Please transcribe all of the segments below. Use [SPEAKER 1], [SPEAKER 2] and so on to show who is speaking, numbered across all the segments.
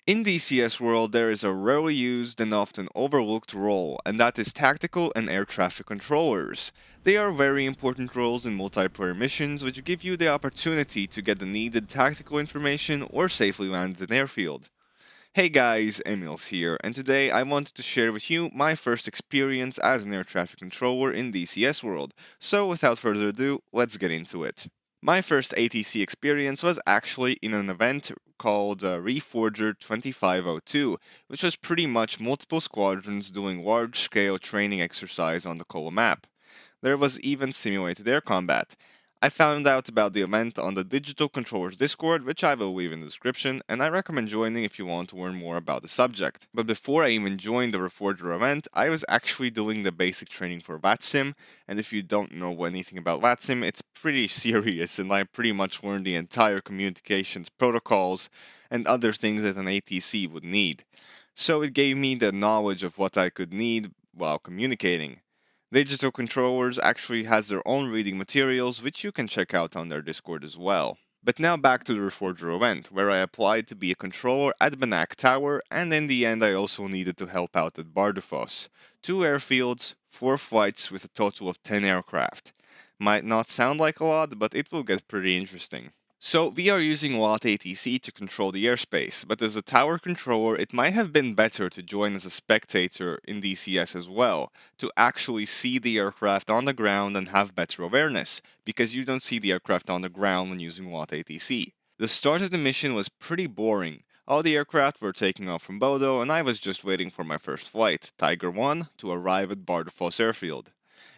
[SPEAKER 1] In DCS World, there is a rarely used and often overlooked role, and that is tactical and air traffic controllers. They are very important roles in multiplayer missions, which give you the opportunity to get the needed tactical information or safely land an airfield. Hey guys, Emils here, and today I wanted to share with you my first experience as an air traffic controller in DCS World. So without further ado, let's get into it. My first ATC experience was actually in an event called Reforger 2502, which was pretty much multiple squadrons doing large-scale training exercise on the Kola map. There was even simulated air combat. I found out about the event on the Digital Controllers Discord, which I will leave in the description, and I recommend joining if you want to learn more about the subject. But before I even joined the Reforger event, I was actually doing the basic training for VATSIM, and if you don't know anything about VATSIM, it's pretty serious, and I pretty much learned the entire communications protocols and other things that an ATC would need. So it gave me the knowledge of what I could need while communicating. Digital Controllers actually has their own reading materials, which you can check out on their Discord as well. But now back to the Reforger event, where I applied to be a controller at Banak Tower, and in the end I also needed to help out at Bardufos. 2 airfields, 4 flights with a total of 10 aircraft. Might not sound like a lot, but it will get pretty interesting. So we are using lotATC to control the airspace, but as a tower controller it might have been better to join as a spectator in DCS as well, to actually see the aircraft on the ground and have better awareness, because you don't see the aircraft on the ground when using lotATC. The start of the mission was pretty boring. All the aircraft were taking off from Bodo and I was just waiting for my first flight, Tiger 1, to arrive at Bardufoss Airfield.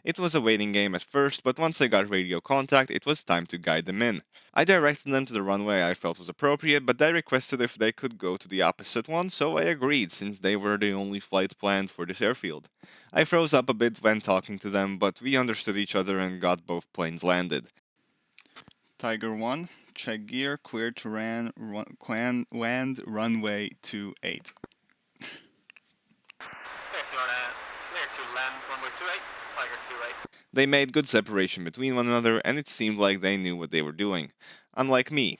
[SPEAKER 1] It was a waiting game at first, but once I got radio contact, it was time to guide them in. I directed them to the runway I felt was appropriate, but they requested if they could go to the opposite one, so I agreed since they were the only flight planned for this airfield. I froze up a bit when talking to them, but we understood each other and got both planes landed. Tiger 1, check gear, clear to land runway 28. They made good separation between one another, and it seemed like they knew what they were doing. Unlike me,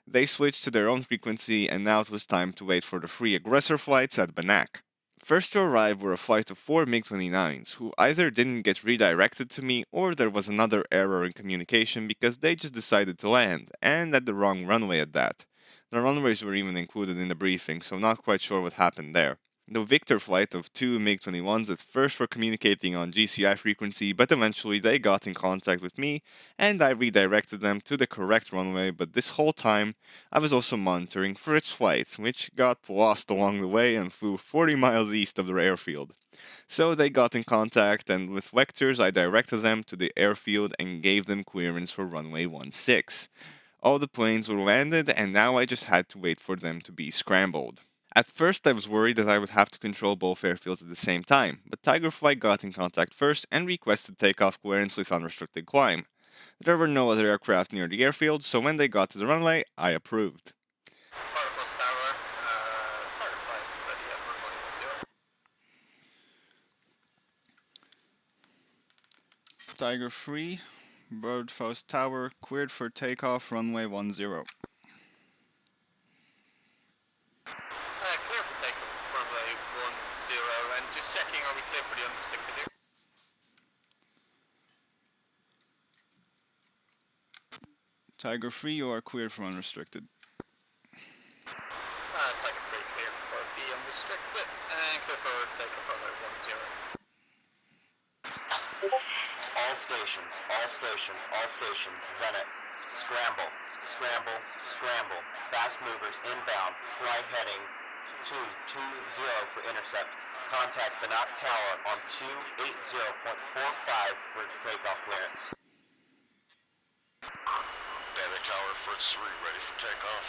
[SPEAKER 1] they switched to their own frequency, and now it was time to wait for the 3 aggressor flights at Banak. First to arrive were a flight of 4 MiG-29s, who either didn't get redirected to me or there was another error in communication because they just decided to land, and at the wrong runway at that. The runways were even included in the briefing, so not quite sure what happened there. The Victor flight of 2 MiG-21s at first were communicating on GCI frequency, but eventually they got in contact with me and I redirected them to the correct runway, but this whole time I was also monitoring for its flight, which got lost along the way and flew 40 miles east of their airfield. So they got in contact, and with vectors I directed them to the airfield and gave them clearance for runway 16. All the planes were landed, and now I just had to wait for them to be scrambled. At first I was worried that I would have to control both airfields at the same time, but Tigerfly got in contact first and requested takeoff clearance with unrestricted climb. There were no other aircraft near the airfield, so when they got to the runway, I approved. Tiger 3, Birdfoss Tower, cleared for takeoff, runway 10.
[SPEAKER 2] Clear for takeoff, runway 10, and just checking, are we clear for the unrestricted here?
[SPEAKER 1] Tiger 3, you are cleared for unrestricted.
[SPEAKER 2] Tiger 3 clear for the unrestricted, and clear for takeoff, runway 10. All stations, Zenit, Scramble, Scramble, Scramble, fast movers inbound, flight heading 220 for intercept. Contact Banak Tower on 280.45 for takeoff clearance.
[SPEAKER 3] Banak Tower, Fritz 3, ready for takeoff.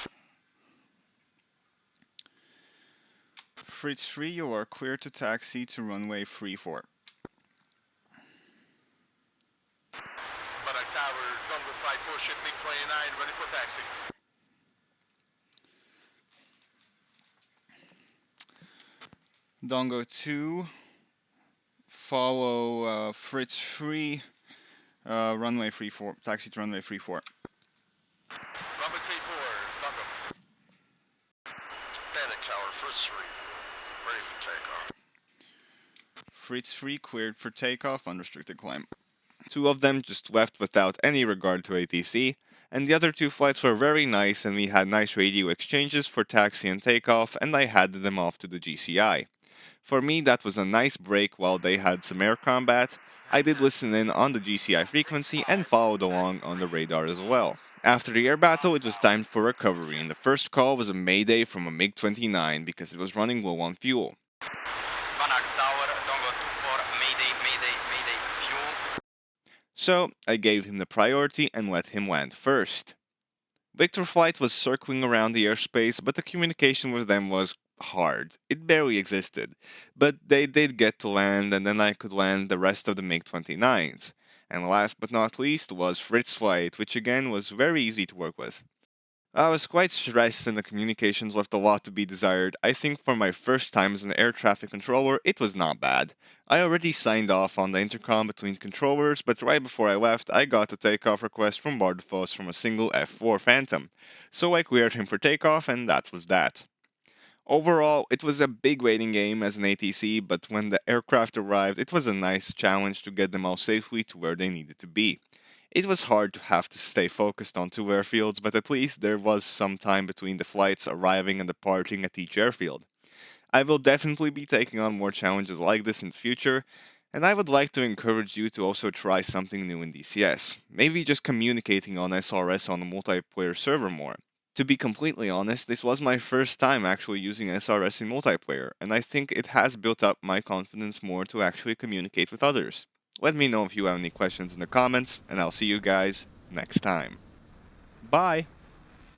[SPEAKER 1] Fritz 3, you are cleared to taxi to runway 34.
[SPEAKER 2] Banak Tower, Dongo 54, ship MiG-29, ready for taxi.
[SPEAKER 1] Dongo 2, follow Fritz 3, runway 34, taxi to runway 34.
[SPEAKER 2] Runway 34, Dongo.
[SPEAKER 3] Banak tower, Fritz 3, ready for takeoff.
[SPEAKER 1] Fritz 3 cleared for takeoff, unrestricted climb. Two of them just left without any regard to ATC, and the other two flights were very nice and we had nice radio exchanges for taxi and takeoff, and I handed them off to the GCI. For me, that was a nice break while they had some air combat. I did listen in on the GCI frequency and followed along on the radar as well. After the air battle, it was time for recovery, and the first call was a mayday from a MiG-29 because it was running low on fuel.
[SPEAKER 2] Vanak Tower, Dongo 24, Mayday, Mayday, Mayday, fuel.
[SPEAKER 1] So, I gave him the priority and let him land first. Victor Flight was circling around the airspace, but the communication with them was hard. It barely existed. But they did get to land, and then I could land the rest of the MiG-29s. And last but not least was Fritz Flight, which again was very easy to work with. I was quite stressed and the communications left a lot to be desired. I think for my first time as an air traffic controller, it was not bad. I already signed off on the intercom between controllers, but right before I left, I got a takeoff request from Bardufoss from a single F4 Phantom. So I cleared him for takeoff, and that was that. Overall, it was a big waiting game as an ATC, but when the aircraft arrived, it was a nice challenge to get them all safely to where they needed to be. It was hard to have to stay focused on two airfields, but at least there was some time between the flights arriving and departing at each airfield. I will definitely be taking on more challenges like this in the future, and I would like to encourage you to also try something new in DCS. Maybe just communicating on SRS on a multiplayer server more. To be completely honest, this was my first time actually using SRS in multiplayer, and I think it has built up my confidence more to actually communicate with others. Let me know if you have any questions in the comments, and I'll see you guys next time. Bye!